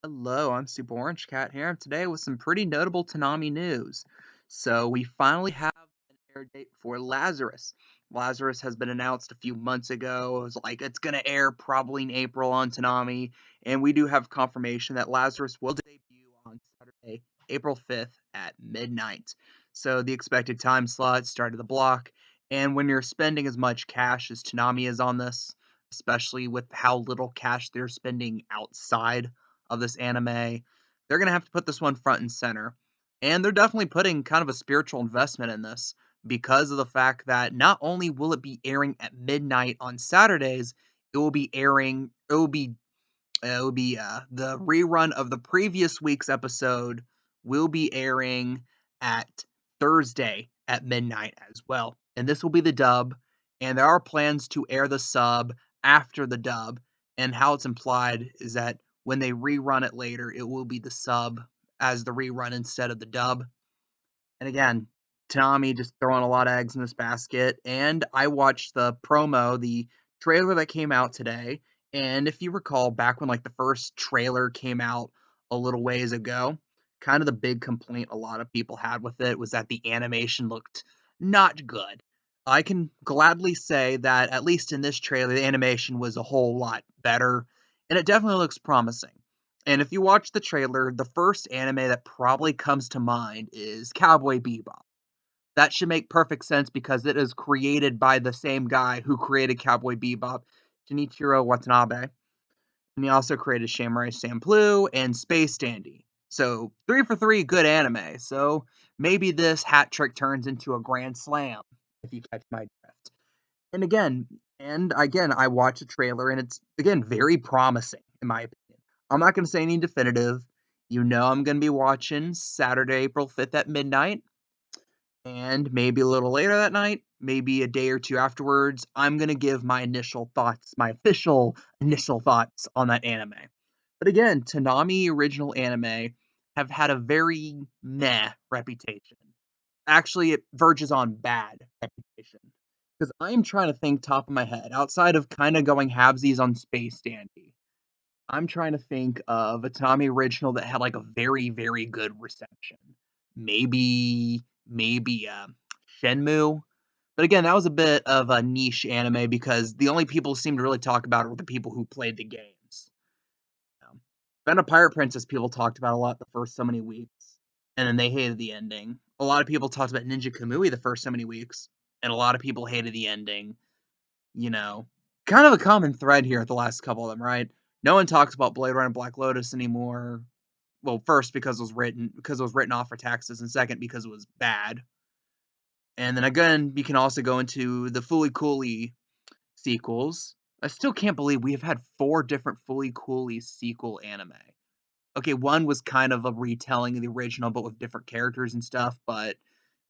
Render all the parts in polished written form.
Hello, I'm Super Orange Cat here, and today with some pretty notable Toonami news. So we finally have an air date for Lazarus. Lazarus has been announced a few months ago. It was like it's gonna air probably in April on Toonami, and we do have confirmation that Lazarus will debut on Saturday, April 5th at midnight. So the expected time slot started the block, and when you're spending as much cash as Toonami is on this, especially with how little cash they're spending outside of this anime. They're going to have to put this one front and center. And they're definitely putting kind of a spiritual investment in this because of the fact that not only will it be airing at midnight on Saturdays, the rerun of the previous week's episode will be airing at Thursday at midnight as well. And this will be the dub, and there are plans to air the sub after the dub. And how it's implied is that when they rerun it later, it will be the sub as the rerun instead of the dub. And again, Tommy just throwing a lot of eggs in this basket. And I watched the promo, the trailer that came out today. And if you recall, back when like the first trailer came out a little ways ago, kind of the big complaint a lot of people had with it was that the animation looked not good. I can gladly say that at least in this trailer, the animation was a whole lot better, and it definitely looks promising. And if you watch the trailer, the first anime that probably comes to mind is Cowboy Bebop. That should make perfect sense because it is created by the same guy who created Cowboy Bebop, Junichiro Watanabe. And he also created Samurai Champloo and Space Dandy. So, 3 for 3 good anime. So, maybe this hat trick turns into a grand slam, if you catch my drift. And again, I watched the trailer and it's, again, very promising, in my opinion. I'm not going to say any definitive. You know I'm going to be watching Saturday, April 5th at midnight. And maybe a little later that night, maybe a day or two afterwards, I'm going to give my initial thoughts, my official initial thoughts on that anime. But again, Toonami original anime have had a very meh reputation. Actually, it verges on bad reputation. Because I'm trying to think top of my head, outside of kind of going halvesies on Space Dandy. I'm trying to think of a Toonami original that had like a very, very good reception. Maybe Shenmue. But again, that was a bit of a niche anime because the only people who seem to really talk about it were the people who played the games. Been a Pirate Princess people talked about a lot the first so many weeks, and then they hated the ending. A lot of people talked about Ninja Kamui the first so many weeks, and a lot of people hated the ending. You know, kind of a common thread here at the last couple of them, right? No one talks about Blade Runner Black Lotus anymore. Well, first because it was written off for taxes, and second because it was bad. And then again, we can also go into the Fooly Cooly sequels. I still can't believe we have had 4 different Fooly Cooly sequel anime. Okay, one was kind of a retelling of the original, but with different characters and stuff, but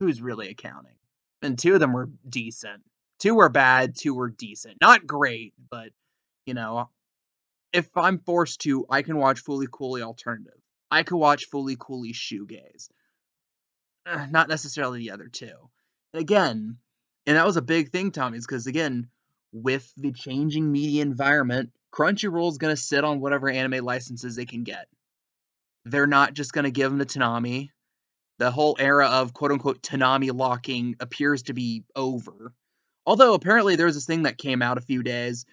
who's really accounting? And 2 of them were decent. 2 were bad, 2 were decent. Not great, but, you know, if I'm forced to, I can watch Fooly Cooly Alternative. I could watch Fooly Cooly Shoegaze. Not necessarily the other 2. And again, and that was a big thing, Tommy, is because, again, with the changing media environment, Crunchyroll's going to sit on whatever anime licenses they can get. They're not just going to give them to Toonami. The whole era of quote-unquote Toonami locking appears to be over. Although, apparently, there was this thing that came out a few days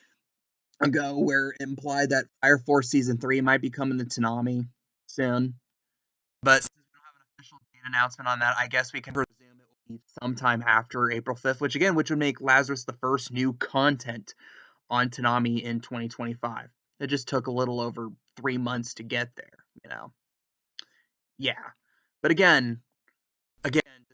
ago where it implied that Fire Force Season 3 might be coming to Toonami soon. But since we don't have an official date announcement on that, I guess we can presume it will be sometime after April 5th, which would make Lazarus the first new content on Toonami in 2025. It just took a little over 3 months to get there. Yeah. But again, to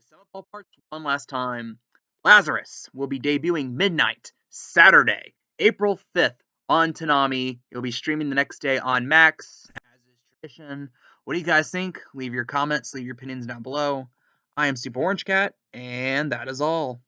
sum up all parts one last time, Lazarus will be debuting midnight, Saturday, April 5th on Toonami. It'll be streaming the next day on Max, as is tradition. What do you guys think? Leave your comments, leave your opinions down below. I am Super Orange Cat, and that is all.